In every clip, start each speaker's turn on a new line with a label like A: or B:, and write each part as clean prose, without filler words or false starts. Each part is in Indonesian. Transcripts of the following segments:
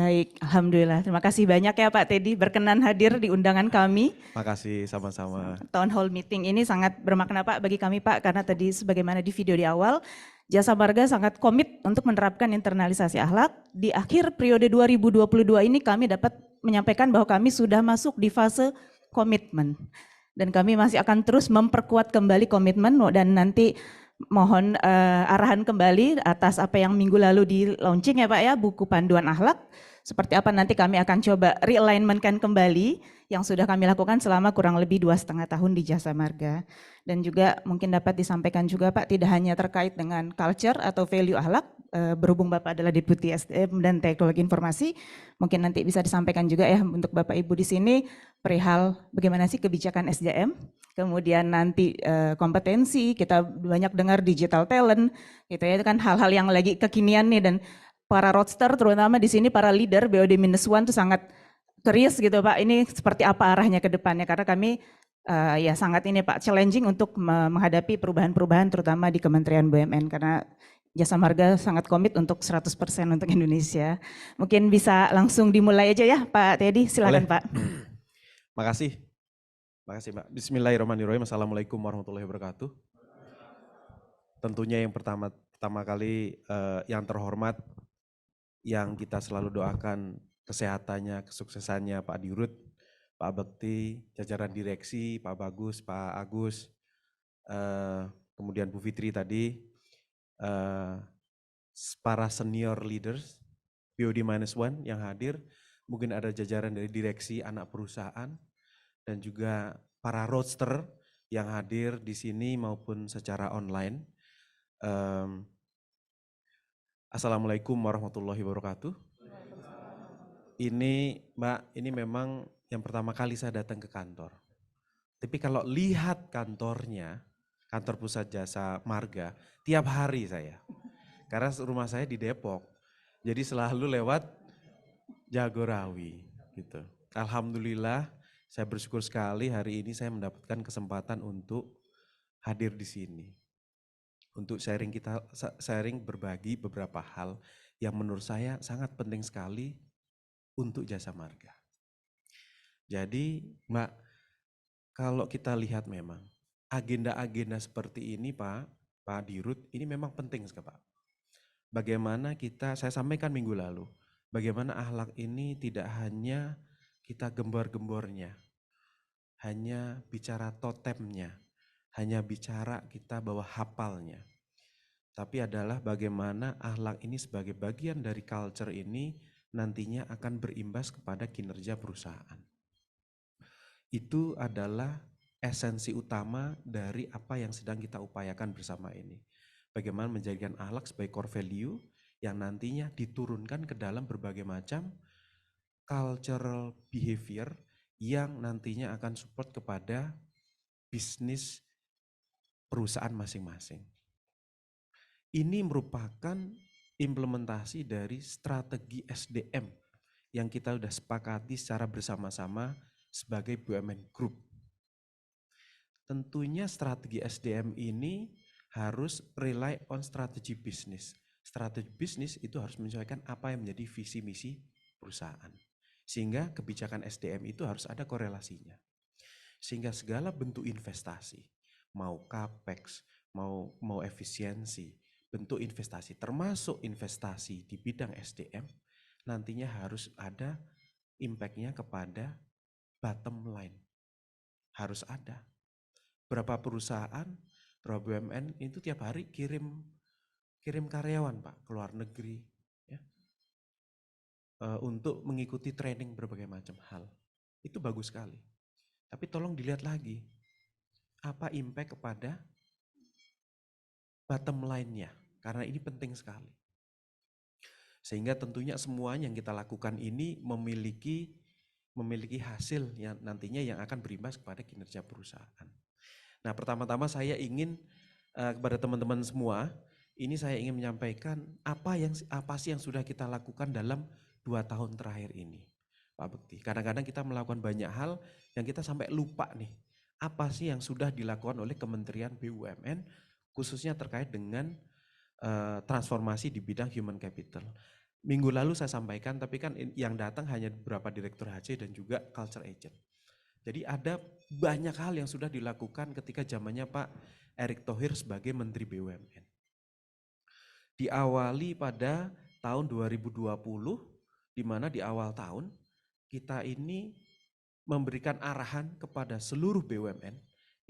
A: Baik, Alhamdulillah. Terima kasih banyak ya Pak Teddy berkenan hadir di undangan kami.
B: Makasih sama-sama.
A: Town Hall Meeting ini sangat bermakna Pak bagi kami Pak, karena tadi sebagaimana di video di awal, Jasa Marga sangat komit untuk menerapkan internalisasi akhlak. Di akhir periode 2022 ini kami dapat menyampaikan bahwa kami sudah masuk di fase komitmen. Dan kami masih akan terus memperkuat kembali komitmen dan nanti mohon arahan kembali atas apa yang minggu lalu di launching ya Pak ya, buku panduan akhlak. Seperti apa nanti kami akan coba realignment-kan kembali yang sudah kami lakukan selama kurang lebih 2,5 tahun di Jasa Marga. Dan juga mungkin dapat disampaikan juga Pak, tidak hanya terkait dengan culture atau value akhlak, berhubung Bapak adalah Deputi SDM dan Teknologi Informasi, mungkin nanti bisa disampaikan juga ya untuk Bapak Ibu di sini perihal bagaimana sih kebijakan SDM, kemudian nanti kompetensi, kita banyak dengar digital talent, gitu ya, itu kan hal-hal yang lagi kekinian nih, dan para roadster terutama di sini para leader BOD-1 tuh sangat curious gitu Pak, ini seperti apa arahnya ke depannya, karena kami ya sangat ini Pak challenging untuk menghadapi perubahan-perubahan terutama di Kementerian BUMN, karena Jasa Marga sangat komit untuk 100% untuk Indonesia. Mungkin bisa langsung dimulai aja ya Pak Teddy, silakan Pak.
B: Makasih. Makasih Mbak. Bismillahirrahmanirrahim. Assalamualaikum warahmatullahi wabarakatuh. Tentunya yang pertama kali yang terhormat, yang kita selalu doakan kesehatannya, kesuksesannya Pak Dirut, Pak Bekti, jajaran direksi, Pak Bagus, Pak Agus, kemudian Bu Fitri tadi, para senior leaders, BOD-1 yang hadir, mungkin ada jajaran dari direksi anak perusahaan, dan juga para roadster yang hadir di sini maupun secara online. Assalamualaikum warahmatullahi wabarakatuh. Ini Mbak, ini memang yang pertama kali saya datang ke kantor. Tapi kalau lihat kantornya, kantor pusat Jasa Marga, tiap hari saya. Karena rumah saya di Depok, jadi selalu lewat Jagorawi gitu. Alhamdulillah, saya bersyukur sekali hari ini saya mendapatkan kesempatan untuk hadir di sini. Untuk sharing berbagi beberapa hal yang menurut saya sangat penting sekali untuk Jasa Marga. Jadi Mbak, kalau kita lihat memang agenda-agenda seperti ini Pak Dirut, ini memang penting sekali Pak. Bagaimana saya sampaikan minggu lalu, bagaimana akhlak ini tidak hanya kita gembor-gembornya, hanya bicara totemnya, hanya bicara kita bahwa hafalnya. Tapi adalah bagaimana akhlak ini sebagai bagian dari culture ini nantinya akan berimbas kepada kinerja perusahaan. Itu adalah esensi utama dari apa yang sedang kita upayakan bersama ini. Bagaimana menjadikan akhlak sebagai core value yang nantinya diturunkan ke dalam berbagai macam cultural behavior yang nantinya akan support kepada bisnis perusahaan masing-masing. Ini merupakan implementasi dari strategi SDM yang kita sudah sepakati secara bersama-sama sebagai BUMN Group. Tentunya strategi SDM ini harus rely on strategi bisnis. Strategi bisnis itu harus menyesuaikan apa yang menjadi visi misi perusahaan. Sehingga kebijakan SDM itu harus ada korelasinya. Sehingga segala bentuk investasi, mau capex, mau efisiensi, bentuk investasi termasuk investasi di bidang SDM nantinya harus ada impact-nya kepada bottom line. Harus ada. Berapa perusahaan, berapa BUMN itu tiap hari kirim karyawan Pak ke luar negeri ya, untuk mengikuti training berbagai macam hal. Itu bagus sekali. Tapi tolong dilihat lagi, apa impact kepada bottom line-nya, karena ini penting sekali. Sehingga tentunya semua yang kita lakukan ini memiliki hasil yang nantinya yang akan berimbas kepada kinerja perusahaan. Nah, pertama-tama saya ingin kepada teman-teman semua, ini saya ingin menyampaikan apa sih yang sudah kita lakukan dalam 2 tahun terakhir ini, Pak Bekti. Kadang-kadang kita melakukan banyak hal yang kita sampai lupa nih, apa sih yang sudah dilakukan oleh Kementerian BUMN khususnya terkait dengan transformasi di bidang human capital. Minggu lalu saya sampaikan, tapi kan yang datang hanya beberapa direktur HC dan juga culture agent. Jadi ada banyak hal yang sudah dilakukan ketika zamannya Pak Erick Thohir sebagai Menteri BUMN. Diawali pada tahun 2020, di mana di awal tahun kita ini memberikan arahan kepada seluruh BUMN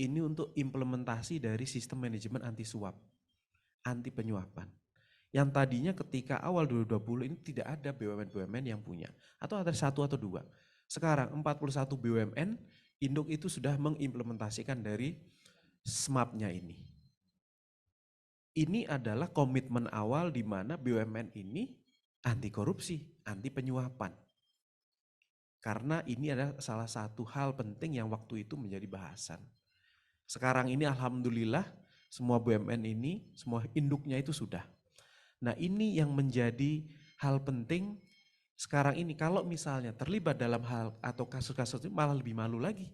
B: ini untuk implementasi dari sistem manajemen anti suap, anti penyuapan. Yang tadinya ketika awal 2020 ini tidak ada BUMN-BUMN yang punya, atau ada satu atau dua. Sekarang 41 BUMN, induk itu sudah mengimplementasikan dari SMAP-nya ini. Ini adalah komitmen awal di mana BUMN ini anti korupsi, anti penyuapan. Karena ini adalah salah satu hal penting yang waktu itu menjadi bahasan. Sekarang ini alhamdulillah semua BUMN ini, semua induknya itu sudah. Nah ini yang menjadi hal penting sekarang ini. Kalau misalnya terlibat dalam hal atau kasus-kasus itu malah lebih malu lagi.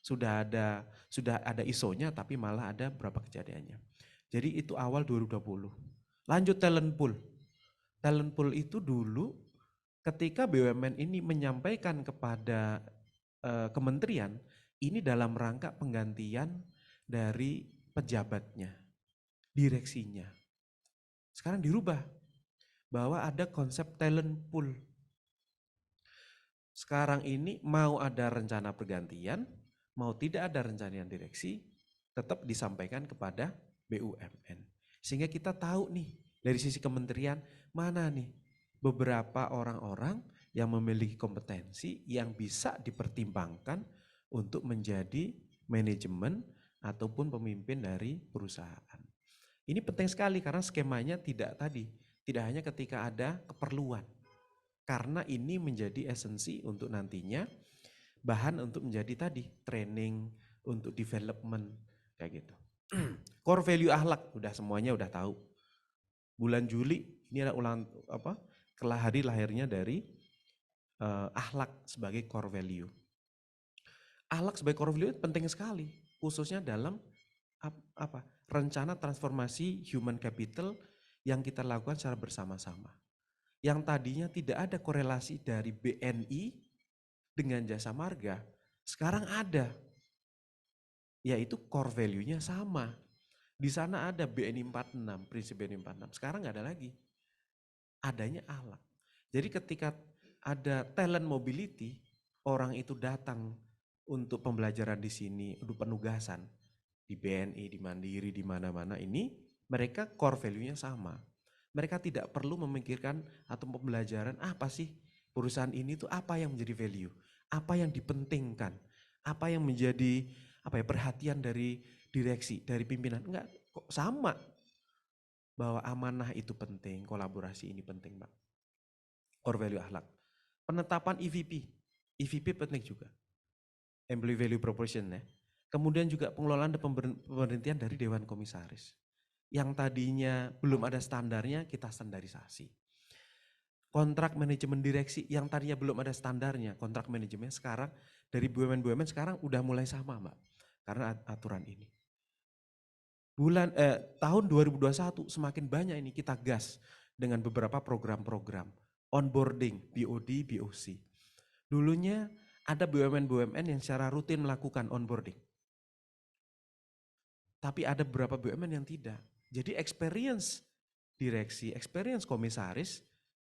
B: Sudah ada ISO-nya tapi malah ada berapa kejadiannya. Jadi itu awal 2020. Lanjut talent pool. Talent pool itu dulu ketika BUMN ini menyampaikan kepada kementerian, ini dalam rangka penggantian dari pejabatnya, direksinya. Sekarang dirubah, bahwa ada konsep talent pool. Sekarang ini mau ada rencana pergantian, mau tidak ada rencana direksi, tetap disampaikan kepada BUMN. Sehingga kita tahu nih, dari sisi kementerian, mana nih beberapa orang-orang yang memiliki kompetensi yang bisa dipertimbangkan untuk menjadi manajemen ataupun pemimpin dari perusahaan. Ini penting sekali karena skemanya tidak hanya ketika ada keperluan. Karena ini menjadi esensi untuk nantinya bahan untuk menjadi training, untuk development kayak gitu. Core value akhlak semuanya udah tahu. Bulan Juli ini adalah hari lahirnya dari akhlak sebagai core value. Akhlak sebagai core value penting sekali, khususnya dalam rencana transformasi human capital yang kita lakukan secara bersama-sama. Yang tadinya tidak ada korelasi dari BNI dengan Jasa Marga, sekarang ada. Yaitu core value-nya sama. Di sana ada BNI 46, prinsip BNI 46, sekarang nggak ada lagi. Adanya akhlak. Jadi ketika ada talent mobility, orang itu datang untuk pembelajaran di sini, untuk penugasan, di BNI, di Mandiri, di mana-mana ini, mereka core value-nya sama. Mereka tidak perlu memikirkan atau pembelajaran apa sih perusahaan ini tuh apa yang menjadi value, apa yang dipentingkan, apa yang menjadi perhatian dari direksi, dari pimpinan. Enggak, kok sama. Bahwa amanah itu penting, kolaborasi ini penting, Pak. Core value akhlak. Penetapan EVP penting juga. Employee value proposition ya. Kemudian juga pengelolaan dan pemberhentian dari Dewan Komisaris. Yang tadinya belum ada standarnya, kita standarisasi. Kontrak manajemen direksi yang tadinya belum ada standarnya, kontrak manajemen sekarang dari BUMN sekarang udah mulai sama, Mbak. Karena aturan ini. Tahun 2021 semakin banyak ini kita gas dengan beberapa program-program. Onboarding, BOD, BOC. Dulunya ada BUMN yang secara rutin melakukan onboarding. Tapi ada beberapa BUMN yang tidak. Jadi experience direksi, experience komisaris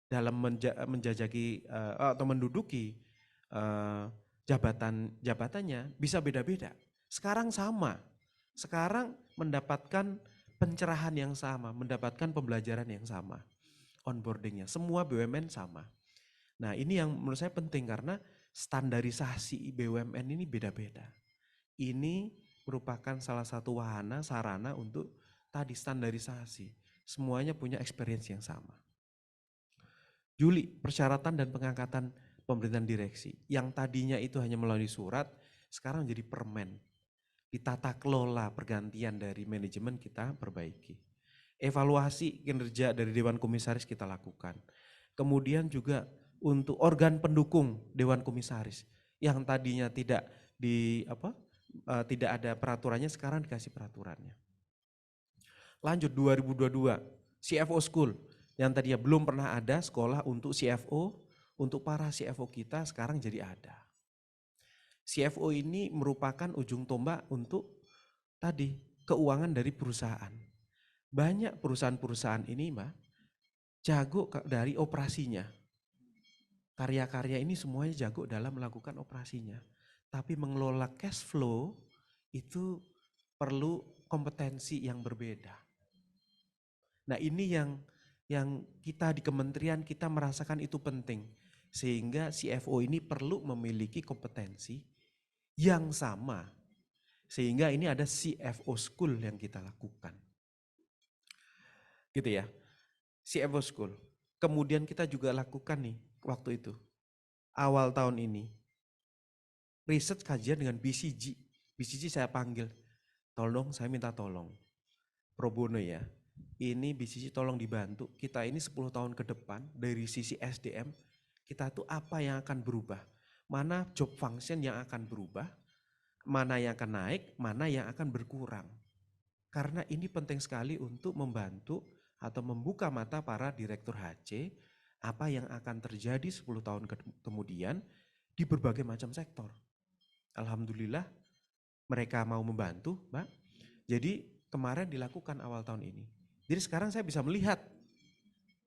B: dalam menjajaki atau menduduki jabatannya bisa beda-beda. Sekarang sama. Sekarang mendapatkan pencerahan yang sama, mendapatkan pembelajaran yang sama. Onboardingnya, semua BUMN sama. Nah ini yang menurut saya penting karena standarisasi BUMN ini beda-beda. Ini merupakan salah satu wahana, sarana untuk standarisasi. Semuanya punya experience yang sama. Juli, persyaratan dan pengangkatan pemerintahan direksi. Yang tadinya itu hanya melalui surat, sekarang jadi permen. Ditata kelola pergantian dari manajemen kita perbaiki. Evaluasi kinerja dari Dewan Komisaris kita lakukan. Kemudian juga untuk organ pendukung Dewan Komisaris yang tadinya tidak ada peraturannya, sekarang dikasih peraturannya. Lanjut 2022, CFO School. Yang tadinya belum pernah ada sekolah untuk CFO, untuk para CFO kita sekarang jadi ada. CFO ini merupakan ujung tombak untuk tadi keuangan dari perusahaan. Banyak perusahaan-perusahaan ini Mbak, jago dari operasinya. Karya-karya ini semuanya jago dalam melakukan operasinya. Tapi mengelola cash flow itu perlu kompetensi yang berbeda. Nah ini yang kita di kementerian kita merasakan itu penting. Sehingga CFO ini perlu memiliki kompetensi yang sama. Sehingga ini ada CFO School yang kita lakukan. Gitu ya, CFO School. Kemudian kita juga lakukan nih waktu itu, awal tahun ini, riset kajian dengan BCG. BCG saya panggil, tolong saya minta tolong. Pro bono ya, ini BCG tolong dibantu. Kita ini 10 tahun ke depan dari sisi SDM, kita tuh apa yang akan berubah. Mana job function yang akan berubah, mana yang akan naik, mana yang akan berkurang. Karena ini penting sekali untuk membantu atau membuka mata para direktur HC apa yang akan terjadi 10 tahun kemudian di berbagai macam sektor. Alhamdulillah mereka mau membantu, Mbak. Jadi kemarin dilakukan awal tahun ini. Jadi sekarang saya bisa melihat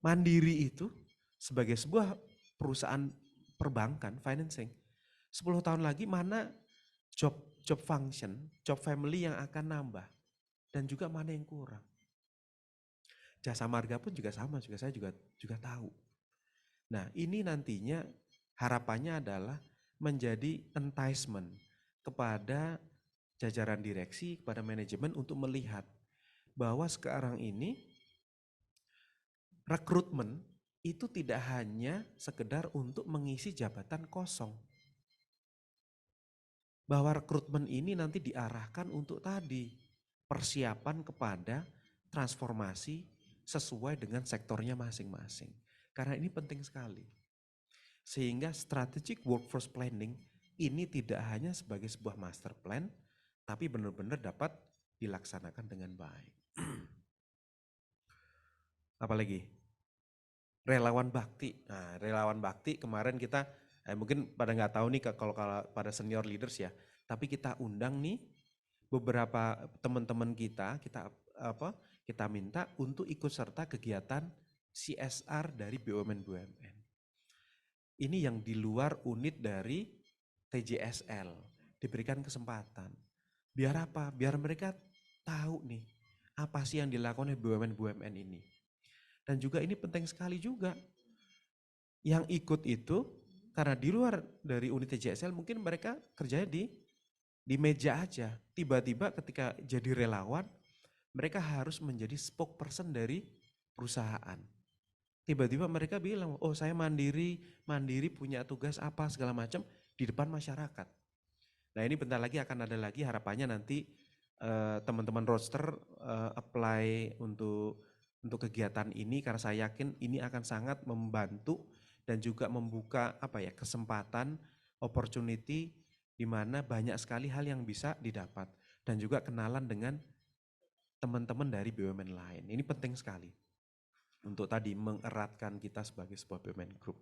B: Mandiri itu sebagai sebuah perusahaan perbankan, financing. 10 tahun lagi mana job function, job family yang akan nambah. Dan juga mana yang kurang. Jasa marga pun juga sama, saya juga tahu. Nah ini nantinya harapannya adalah menjadi enticement kepada jajaran direksi, kepada manajemen untuk melihat bahwa sekarang ini rekrutmen itu tidak hanya sekedar untuk mengisi jabatan kosong. Bahwa rekrutmen ini nanti diarahkan untuk tadi persiapan kepada transformasi sesuai dengan sektornya masing-masing. Karena ini penting sekali. Sehingga strategic workforce planning ini tidak hanya sebagai sebuah master plan, tapi benar-benar dapat dilaksanakan dengan baik. Apalagi? Relawan bakti. Nah, relawan bakti kemarin kita, mungkin pada nggak tahu nih kalau pada senior leaders ya, tapi kita undang nih beberapa teman-teman kita minta untuk ikut serta kegiatan CSR dari BUMN. Ini yang di luar unit dari TJSL, diberikan kesempatan. Biar apa? Biar mereka tahu nih, apa sih yang dilakukan oleh BUMN ini. Dan juga ini penting sekali juga, yang ikut itu, karena di luar dari unit TJSL mungkin mereka kerjanya di meja aja. Tiba-tiba ketika jadi relawan, mereka harus menjadi spokesperson dari perusahaan. Tiba-tiba mereka bilang, oh saya mandiri punya tugas apa segala macam di depan masyarakat. Nah ini bentar lagi akan ada lagi, harapannya nanti teman-teman roster apply untuk kegiatan ini, karena saya yakin ini akan sangat membantu dan juga membuka kesempatan, opportunity di mana banyak sekali hal yang bisa didapat dan juga kenalan dengan teman-teman dari BUMN lain. Ini penting sekali untuk tadi mengeratkan kita sebagai sebuah BUMN Group.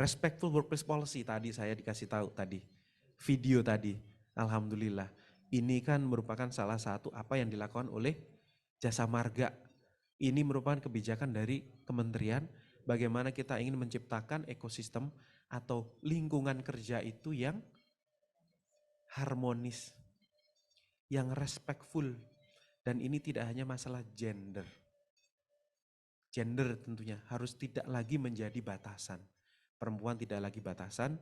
B: Respectful workplace policy tadi saya dikasih tahu tadi, video tadi, alhamdulillah. Ini kan merupakan salah satu apa yang dilakukan oleh Jasa Marga. Ini merupakan kebijakan dari kementerian bagaimana kita ingin menciptakan ekosistem atau lingkungan kerja itu yang harmonis, yang respectful, dan ini tidak hanya masalah gender. Gender tentunya harus tidak lagi menjadi batasan. Perempuan tidak lagi batasan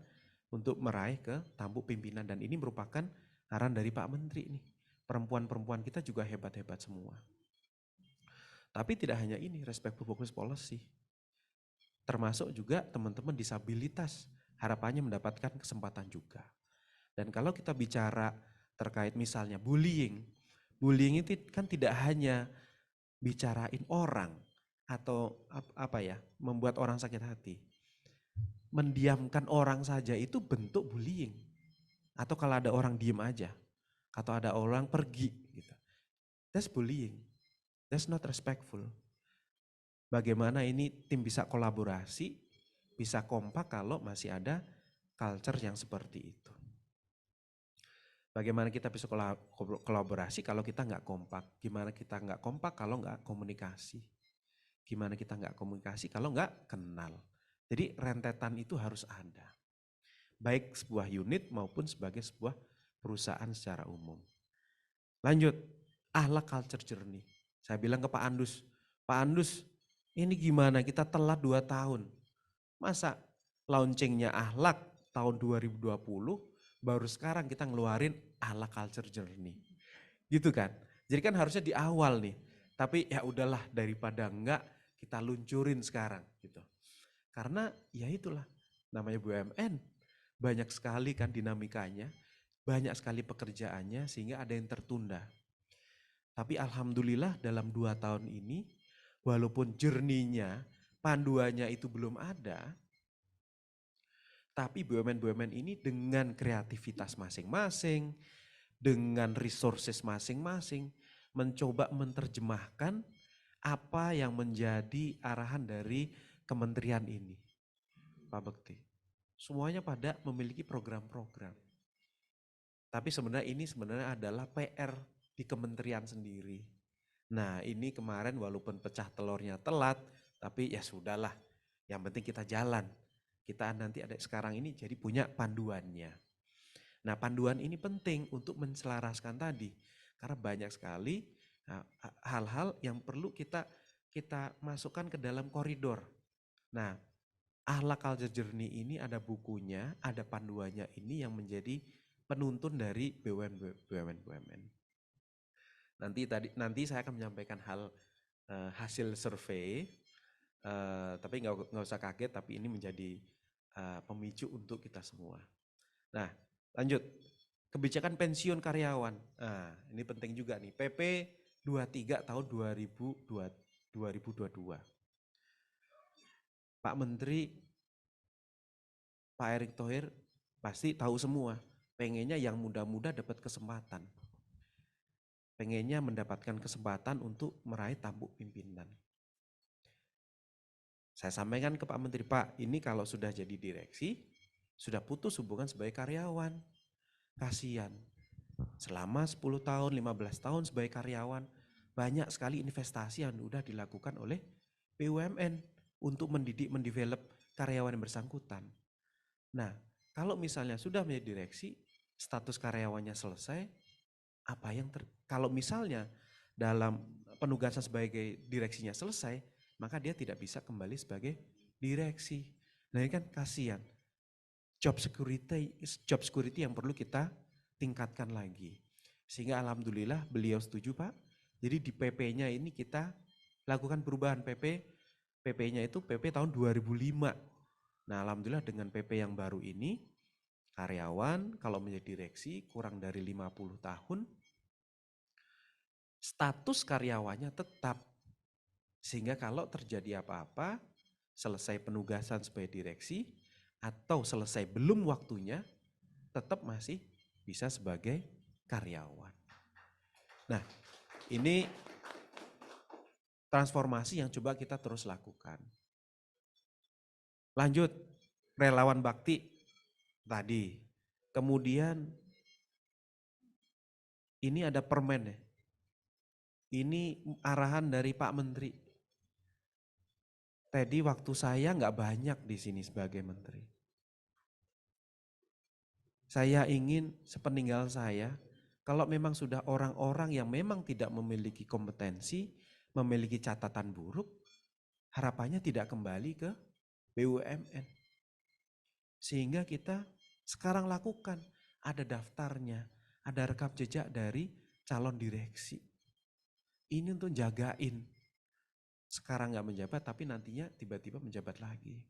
B: untuk meraih ke tampuk pimpinan, dan ini merupakan arahan dari Pak Menteri nih. Perempuan-perempuan kita juga hebat-hebat semua. Tapi tidak hanya ini, respectful workplace policy. Termasuk juga teman-teman disabilitas, harapannya mendapatkan kesempatan juga. Dan kalau kita bicara terkait misalnya bullying itu kan tidak hanya bicarain orang atau membuat orang sakit hati. Mendiamkan orang saja itu bentuk bullying. Atau kalau ada orang diem aja, atau ada orang pergi gitu. That's bullying. That's not respectful. bagaimana ini tim bisa kolaborasi, bisa kompak kalau masih ada culture yang seperti itu. Bagaimana kita bisa kolaborasi kalau kita nggak kompak? Gimana kita nggak kompak kalau nggak komunikasi? Gimana kita nggak komunikasi kalau nggak kenal? Jadi rentetan itu harus ada. Baik sebuah unit maupun sebagai sebuah perusahaan secara umum. Lanjut, akhlak culture journey. Saya bilang ke Pak Andus, ini gimana kita telat 2 tahun. Masa launchingnya akhlak tahun 2020, baru sekarang kita ngeluarin akhlak culture journey. Gitu kan. Jadi kan harusnya di awal nih. Tapi ya udahlah daripada enggak kita luncurin sekarang gitu. Karena ya itulah namanya BUMN. Banyak sekali kan dinamikanya, banyak sekali pekerjaannya sehingga ada yang tertunda. Tapi alhamdulillah dalam 2 tahun ini walaupun journey-nya, panduannya itu belum ada, tapi BUMN-BUMN ini dengan kreativitas masing-masing, dengan resources masing-masing, mencoba menerjemahkan apa yang menjadi arahan dari kementerian ini. Pak Bekti. Semuanya pada memiliki program-program. Tapi sebenarnya ini adalah PR di kementerian sendiri. Nah ini kemarin walaupun pecah telurnya telat, tapi ya sudahlah. Yang penting kita jalan. Kita nanti ada sekarang ini jadi punya panduannya. Nah panduan ini penting untuk menselaraskan tadi. Karena banyak sekali hal-hal yang perlu kita masukkan ke dalam koridor. Nah akhlak culture journey ini ada bukunya, ada panduannya ini yang menjadi penuntun dari BUMN. Nanti saya akan menyampaikan hasil survei, tapi nggak usah kaget, tapi ini menjadi pemicu untuk kita semua. Nah, lanjut kebijakan pensiun karyawan. Nah, ini penting juga nih, PP 23 tahun 2022. Pak Menteri, Pak Erick Thohir pasti tahu semua, pengennya yang muda-muda dapat kesempatan. Pengennya mendapatkan kesempatan untuk meraih tampuk pimpinan. Saya sampaikan ke Pak Menteri, Pak, ini kalau sudah jadi direksi, sudah putus hubungan sebagai karyawan. Kasihan. Selama 10 tahun, 15 tahun sebagai karyawan, banyak sekali investasi yang sudah dilakukan oleh BUMN untuk mendidik, mendevelop karyawan yang bersangkutan. Nah, kalau misalnya sudah menjadi direksi, status karyawannya selesai, kalau misalnya dalam penugasan sebagai direksinya selesai, maka dia tidak bisa kembali sebagai direksi. Nah ini kan kasihan. Job security yang perlu kita tingkatkan lagi. Sehingga alhamdulillah beliau setuju Pak. Jadi di PP-nya ini kita lakukan perubahan PP-nya itu PP tahun 2005. Nah alhamdulillah dengan PP yang baru ini, karyawan kalau menjadi direksi kurang dari 50 tahun, status karyawannya tetap. Sehingga kalau terjadi apa-apa, selesai penugasan sebagai direksi, atau selesai belum waktunya, tetap masih bisa sebagai karyawan. Nah, ini transformasi yang coba kita terus lakukan. Lanjut, relawan bakti tadi. Kemudian ini ada permen ya. Ini arahan dari Pak Menteri. Tadi waktu saya nggak banyak di sini sebagai menteri. Saya ingin sepeninggal saya, kalau memang sudah orang-orang yang memang tidak memiliki kompetensi, memiliki catatan buruk, harapannya tidak kembali ke BUMN. Sehingga kita sekarang lakukan, ada daftarnya, ada rekam jejak dari calon direksi. Ini untuk jagain. Sekarang nggak menjabat tapi nantinya tiba-tiba menjabat lagi.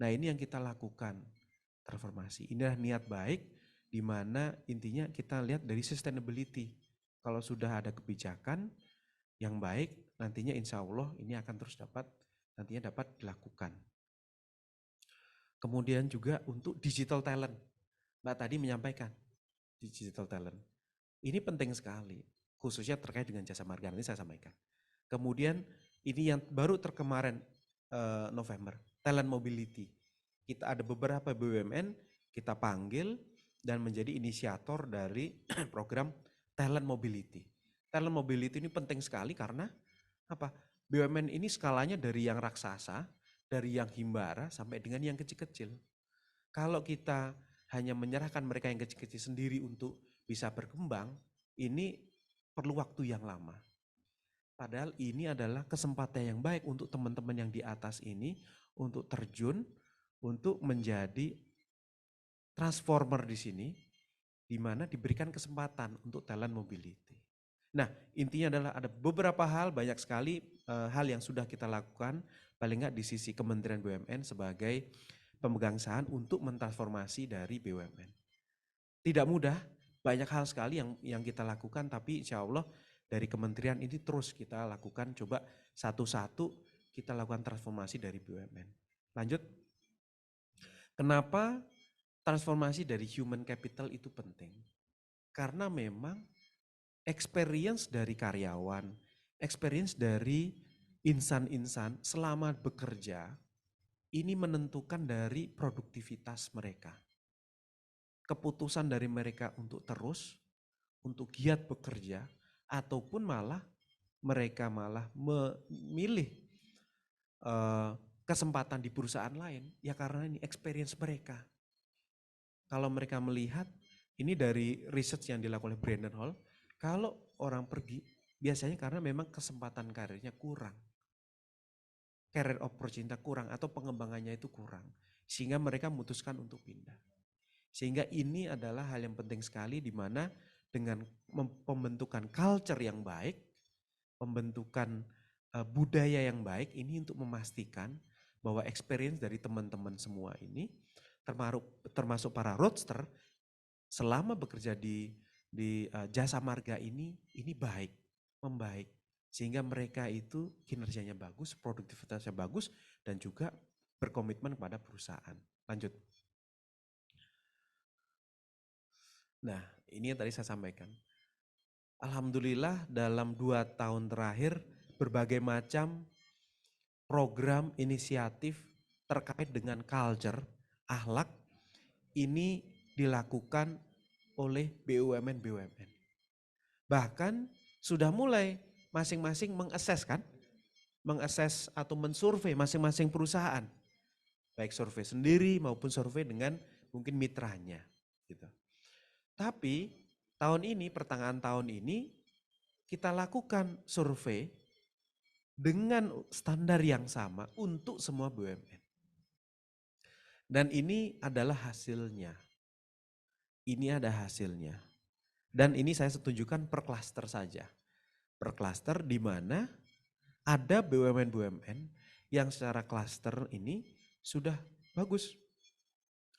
B: Nah ini yang kita lakukan, transformasi. Inilah niat baik di mana intinya kita lihat dari sustainability. Kalau sudah ada kebijakan yang baik, nantinya insya Allah ini akan terus nantinya dapat dilakukan. Kemudian juga untuk digital talent. Mbak tadi menyampaikan digital talent. Ini penting sekali, khususnya terkait dengan jasa marga, nanti saya sampaikan. Kemudian Ini yang baru terkemarin November, talent mobility. Kita ada beberapa BUMN kita panggil dan menjadi inisiator dari program talent mobility. Talent mobility ini penting sekali karena apa? BUMN ini skalanya dari yang raksasa, dari yang himbara sampai dengan yang kecil-kecil. Kalau kita hanya menyerahkan mereka yang kecil-kecil sendiri untuk bisa berkembang, ini perlu waktu yang lama. Padahal ini adalah kesempatan yang baik untuk teman-teman yang di atas ini untuk terjun, untuk menjadi transformer di sini, di mana diberikan kesempatan untuk talent mobility. Nah, intinya adalah ada beberapa hal, banyak sekali hal yang sudah kita lakukan, paling nggak di sisi Kementerian BUMN sebagai pemegang saham untuk mentransformasi dari BUMN. Tidak mudah, banyak hal sekali yang kita lakukan, tapi insya Allah dari kementerian ini terus kita lakukan, coba satu-satu kita lakukan transformasi dari BUMN. Lanjut, kenapa transformasi dari human capital itu penting? Karena memang experience dari karyawan, experience dari insan-insan selama bekerja, ini menentukan dari produktivitas mereka. Keputusan dari mereka untuk terus, untuk giat bekerja, ataupun malah mereka malah memilih kesempatan di perusahaan lain, ya karena ini experience mereka. Kalau mereka melihat, ini dari research yang dilakukan oleh Brandon Hall, kalau orang pergi, biasanya karena memang kesempatan karirnya kurang. Career opportunity kurang atau pengembangannya itu kurang. Sehingga mereka memutuskan untuk pindah. Sehingga ini adalah hal yang penting sekali di mana dengan pembentukan culture yang baik, pembentukan budaya yang baik ini untuk memastikan bahwa experience dari teman-teman semua ini termasuk para roadster selama bekerja di jasa marga ini baik, membaik. Sehingga mereka itu kinerjanya bagus, produktivitasnya bagus, dan juga berkomitmen kepada perusahaan. Lanjut. Nah, ini yang tadi saya sampaikan. Alhamdulillah dalam 2 tahun terakhir berbagai macam program inisiatif terkait dengan culture, akhlak, ini dilakukan oleh BUMN-BUMN. Bahkan sudah mulai masing-masing mengakses kan, mengakses atau mensurvei masing-masing perusahaan. Baik survei sendiri maupun survei dengan mungkin mitranya. Gitu. Tapi tahun ini, pertengahan tahun ini kita lakukan survei dengan standar yang sama untuk semua BUMN. Dan ini adalah hasilnya. Ini ada hasilnya. Dan ini saya tunjukkan per klaster saja. Per klaster di mana ada BUMN-BUMN yang secara klaster ini sudah bagus.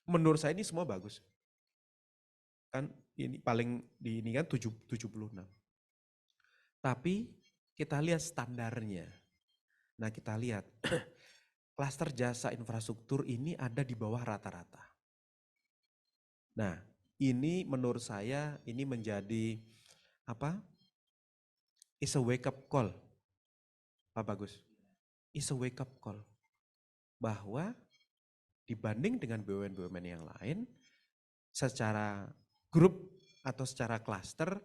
B: Menurut saya ini semua bagus. Kan ini paling di ini kan 76. Tapi kita lihat standarnya. Nah kita lihat klaster jasa infrastruktur ini ada di bawah rata-rata. Nah ini menurut saya ini menjadi apa? Is a wake up call. Pak Bagus. Is a wake up call. Bahwa dibanding dengan BUMN-BUMN yang lain, secara grup atau secara klaster,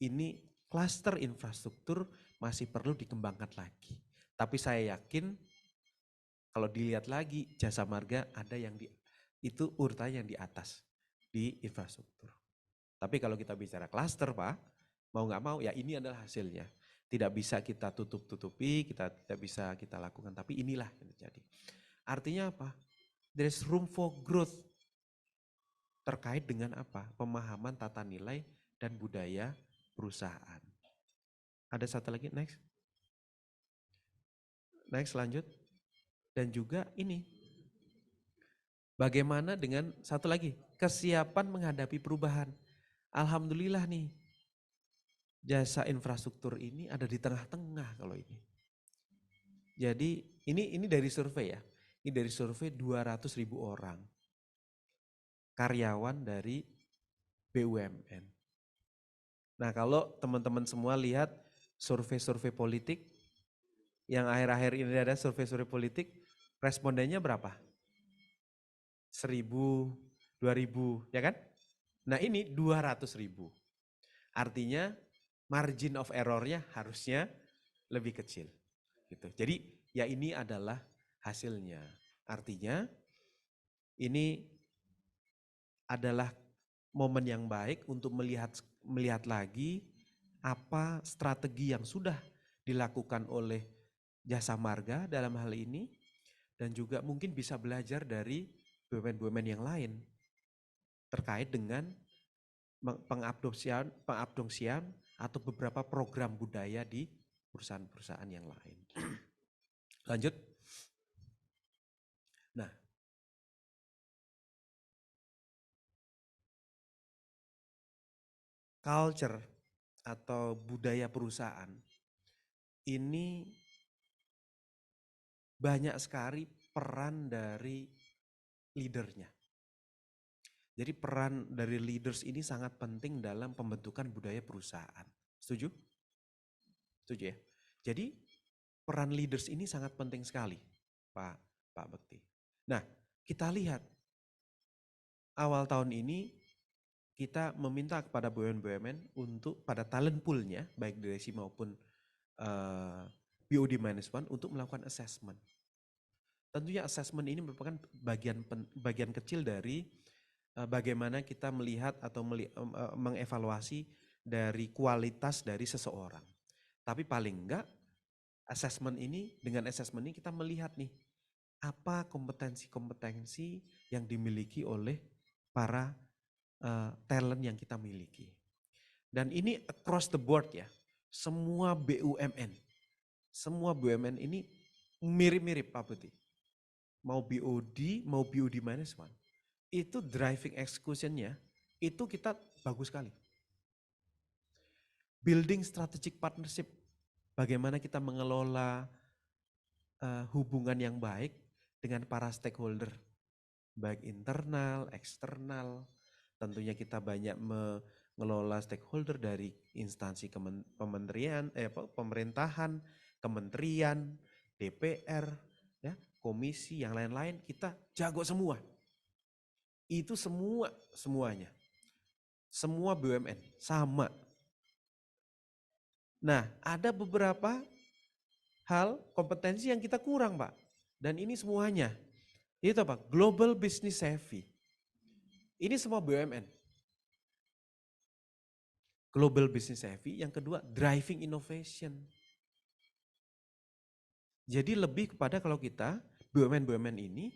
B: ini klaster infrastruktur masih perlu dikembangkan lagi. Tapi saya yakin kalau dilihat lagi jasa marga ada yang itu urutannya yang di atas di infrastruktur. Tapi kalau kita bicara klaster Pak, mau nggak mau ya ini adalah hasilnya. Tidak bisa kita tutup-tutupi, kita tidak bisa kita lakukan, tapi inilah yang terjadi. Artinya apa? There is room for growth. Terkait dengan apa? Pemahaman tata nilai dan budaya perusahaan. Ada satu lagi, next. Next, lanjut. Dan juga ini, bagaimana dengan satu lagi, kesiapan menghadapi perubahan. Alhamdulillah nih, jasa infrastruktur ini ada di tengah-tengah kalau ini. Jadi ini dari survei ya, ini dari survei 200.000 orang. Karyawan dari BUMN. Nah kalau teman-teman semua lihat survei-survei politik, yang akhir-akhir ini ada survei-survei politik, respondennya berapa? 1.000, 2.000, ya kan? Nah ini 200.000. Artinya margin of errornya harusnya lebih kecil. Gitu. Jadi ya ini adalah hasilnya. Artinya ini adalah momen yang baik untuk melihat lagi apa strategi yang sudah dilakukan oleh Jasa Marga dalam hal ini, dan juga mungkin bisa belajar dari BUMN-BUMN yang lain terkait dengan pengabdopsian atau beberapa program budaya di perusahaan-perusahaan yang lain. Lanjut. Nah, culture atau budaya perusahaan ini banyak sekali peran dari leadernya. Jadi peran dari leaders ini sangat penting dalam pembentukan budaya perusahaan. Setuju? Setuju ya? Jadi peran leaders ini sangat penting sekali, Pak Bekti. Nah, kita lihat awal tahun ini kita meminta kepada BUMN untuk pada talent pool-nya, baik direksi maupun BOD management untuk melakukan assessment. Tentunya assessment ini merupakan bagian kecil dari bagaimana kita melihat atau mengevaluasi dari kualitas dari seseorang. Tapi paling enggak dengan assessment ini kita melihat nih apa kompetensi-kompetensi yang dimiliki oleh para talent yang kita miliki. Dan ini across the board ya, semua BUMN ini mirip-mirip Pak Putih. Mau BOD management, itu driving execution-nya itu kita bagus sekali. Building strategic partnership, bagaimana kita mengelola hubungan yang baik dengan para stakeholder, baik internal, eksternal. Tentunya kita banyak mengelola stakeholder dari instansi pemerintahan, kementerian, DPR, ya, komisi, yang lain-lain, kita jago semua. Itu semuanya. Semua BUMN sama. Nah, ada beberapa hal kompetensi yang kita kurang, Pak. Dan ini semuanya. Itu apa? Global business savvy. Ini semua BUMN. Global business savvy. Yang kedua, driving innovation. Jadi lebih kepada kalau kita BUMN ini,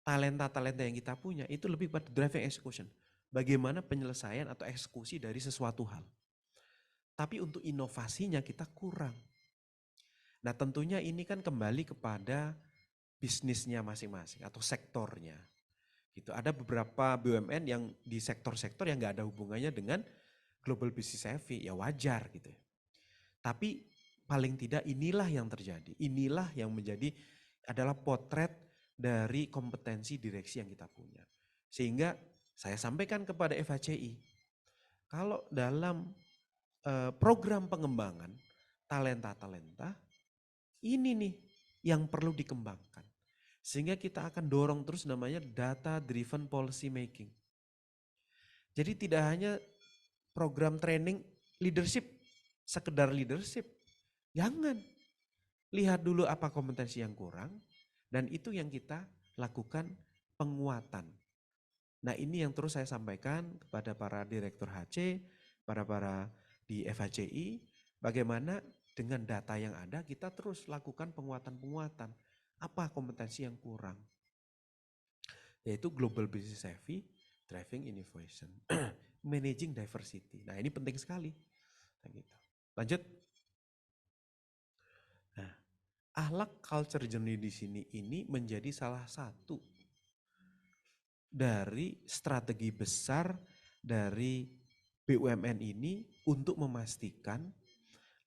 B: talenta-talenta yang kita punya itu lebih pada driving execution. Bagaimana penyelesaian atau eksekusi dari sesuatu hal. Tapi untuk inovasinya kita kurang. Nah tentunya ini kan kembali kepada bisnisnya masing-masing atau sektornya. Gitu. Ada beberapa BUMN yang di sektor-sektor yang nggak ada hubungannya dengan global business savvy, ya wajar gitu. Tapi paling tidak inilah yang terjadi, inilah yang adalah potret dari kompetensi direksi yang kita punya. Sehingga saya sampaikan kepada FHCI, kalau dalam program pengembangan talenta-talenta, ini nih yang perlu dikembangkan. Sehingga kita akan dorong terus namanya data driven policy making. Jadi tidak hanya program training leadership, sekedar leadership. Jangan. Lihat dulu apa kompetensi yang kurang, dan itu yang kita lakukan penguatan. Nah ini yang terus saya sampaikan kepada para direktur HC, para di FHCI, bagaimana dengan data yang ada kita terus lakukan penguatan-penguatan. Apa kompetensi yang kurang? Yaitu global business savvy, driving innovation, managing diversity. Nah ini penting sekali. Lanjut. Nah, akhlak culture journey di sini ini menjadi salah satu dari strategi besar dari BUMN ini untuk memastikan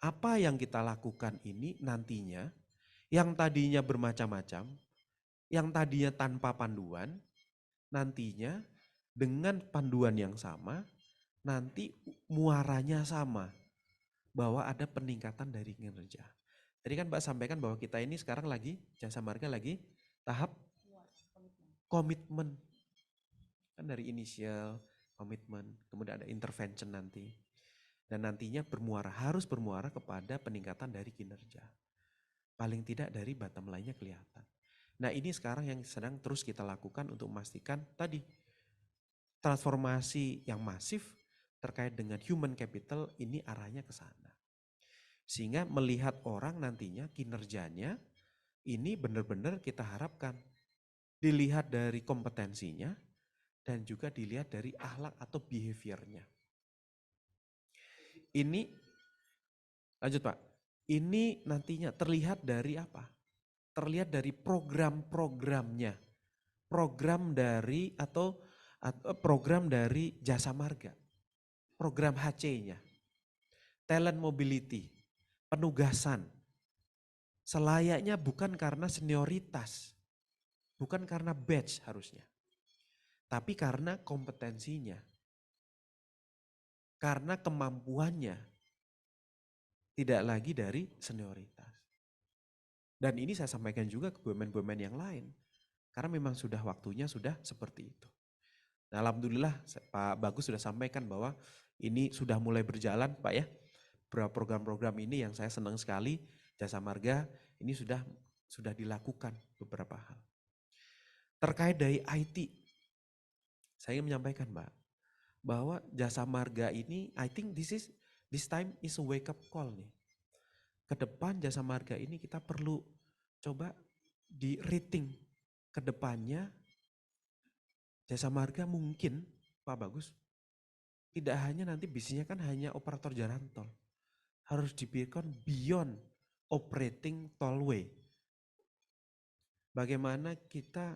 B: apa yang kita lakukan ini nantinya yang tadinya bermacam-macam, yang tadinya tanpa panduan, nantinya dengan panduan yang sama, nanti muaranya sama, bahwa ada peningkatan dari kinerja. Tadi kan Mbak sampaikan bahwa kita ini sekarang lagi, Jasa Marga lagi tahap komitmen. Kan dari inisial, komitmen, kemudian ada intervention nanti. Dan nantinya harus bermuara kepada peningkatan dari kinerja. Paling tidak dari bottom line-nya kelihatan. Nah ini sekarang yang sedang terus kita lakukan untuk memastikan tadi transformasi yang masif terkait dengan human capital ini arahnya ke sana. Sehingga melihat orang nantinya kinerjanya ini benar-benar kita harapkan dilihat dari kompetensinya dan juga dilihat dari akhlak atau behaviornya. Ini lanjut Pak, ini nantinya terlihat dari apa? Terlihat dari program-programnya, program dari atau program dari Jasa Marga, program HC-nya, talent mobility, penugasan, selayaknya bukan karena senioritas, bukan karena badge harusnya, tapi karena kompetensinya, karena kemampuannya, tidak lagi dari senioritas. Dan ini saya sampaikan juga ke BUMN-BUMN yang lain, karena memang sudah waktunya sudah seperti itu. Nah, alhamdulillah Pak Bagus sudah sampaikan bahwa ini sudah mulai berjalan Pak ya. Program-program ini yang saya senang sekali, Jasa Marga ini sudah dilakukan beberapa hal. Terkait dari IT, saya ingin menyampaikan Mbak, bahwa Jasa Marga ini I think this time is a wake up call nih. Ke depan Jasa Marga ini kita perlu coba di rating ke depannya Jasa Marga mungkin Pak Bagus tidak hanya nanti bisnisnya kan hanya operator jalan tol. Harus dipikirkan beyond operating tollway. Bagaimana kita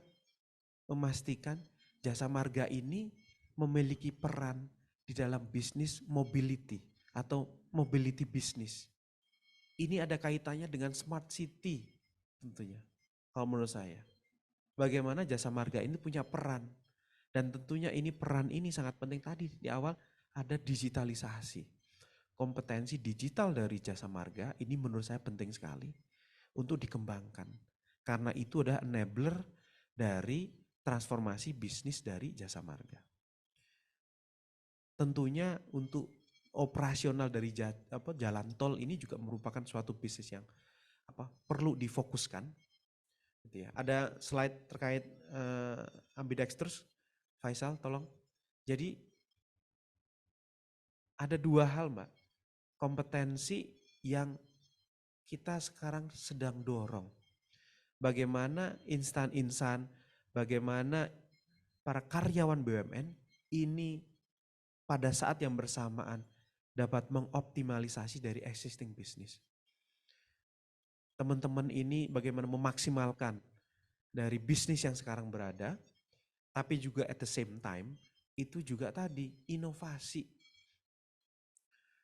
B: memastikan Jasa Marga ini memiliki peran di dalam bisnis mobility atau mobility business. Ini ada kaitannya dengan smart city tentunya, kalau menurut saya. Bagaimana Jasa Marga ini punya peran, dan tentunya ini peran ini sangat penting tadi di awal ada digitalisasi. Kompetensi digital dari Jasa Marga ini menurut saya penting sekali untuk dikembangkan. Karena itu adalah enabler dari transformasi bisnis dari Jasa Marga. Tentunya untuk operasional dari jalan tol ini juga merupakan suatu bisnis yang perlu difokuskan. Gitu ya. Ada slide terkait ambidextrous, Faisal tolong. Jadi ada dua hal Mbak, kompetensi yang kita sekarang sedang dorong. Bagaimana insan-insan, bagaimana para karyawan BUMN ini pada saat yang bersamaan dapat mengoptimalisasi dari existing business. Teman-teman ini bagaimana memaksimalkan dari bisnis yang sekarang berada, tapi juga at the same time itu juga tadi inovasi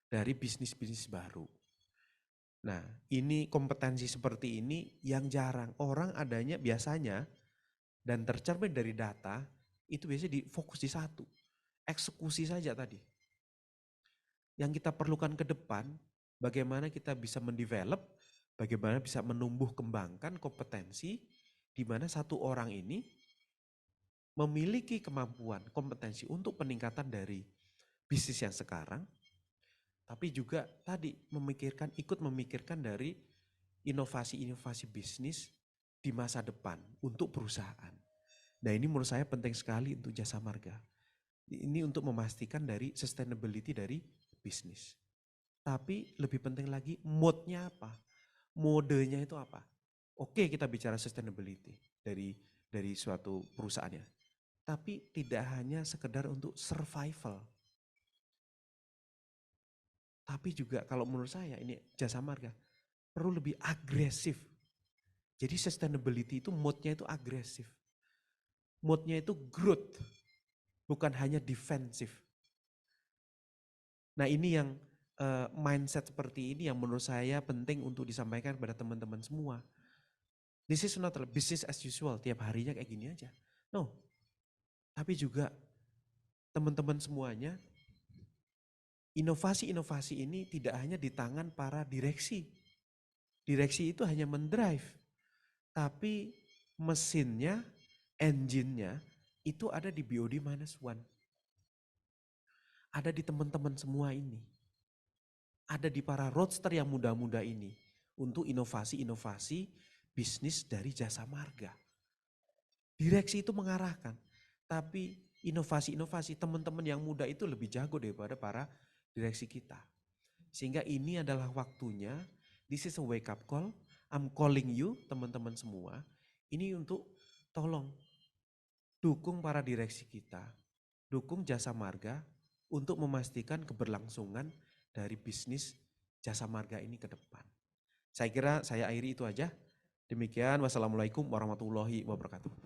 B: dari bisnis-bisnis baru. Nah, ini kompetensi seperti ini yang jarang orang adanya biasanya dan tercermin dari data itu biasanya difokus di satu, eksekusi saja tadi. Yang kita perlukan ke depan, bagaimana kita bisa mendevelop, bagaimana bisa menumbuh kembangkan kompetensi di mana satu orang ini memiliki kemampuan, kompetensi untuk peningkatan dari bisnis yang sekarang, tapi juga tadi ikut memikirkan dari inovasi-inovasi bisnis di masa depan untuk perusahaan. Nah ini menurut saya penting sekali untuk Jasa Marga. Ini untuk memastikan dari sustainability dari bisnis. Tapi lebih penting lagi mode-nya apa? Modenya itu apa? Oke kita bicara sustainability dari suatu perusahaannya. Tapi tidak hanya sekedar untuk survival. Tapi juga kalau menurut saya ini Jasa Marga perlu lebih agresif. Jadi sustainability itu mode-nya itu agresif. Mode-nya itu growth, bukan hanya defensif. Nah ini yang mindset seperti ini yang menurut saya penting untuk disampaikan kepada teman-teman semua. This is not business as usual, tiap harinya kayak gini aja. No, tapi juga teman-teman semuanya, inovasi-inovasi ini tidak hanya di tangan para direksi, Direksi itu hanya mendrive, tapi mesinnya, engine-nya itu ada di BOD-1. Ada di teman-teman semua ini. Ada di para roadster yang muda-muda ini untuk inovasi-inovasi bisnis dari jasa marga. Direksi itu mengarahkan, tapi inovasi-inovasi teman-teman yang muda itu lebih jago daripada para direksi kita. Sehingga ini adalah waktunya, this is a wake up call, I'm calling you teman-teman semua, ini untuk tolong dukung para direksi kita, dukung jasa marga untuk memastikan keberlangsungan dari bisnis jasa marga ini ke depan. Saya kira saya akhiri itu aja. Demikian, wassalamualaikum warahmatullahi wabarakatuh.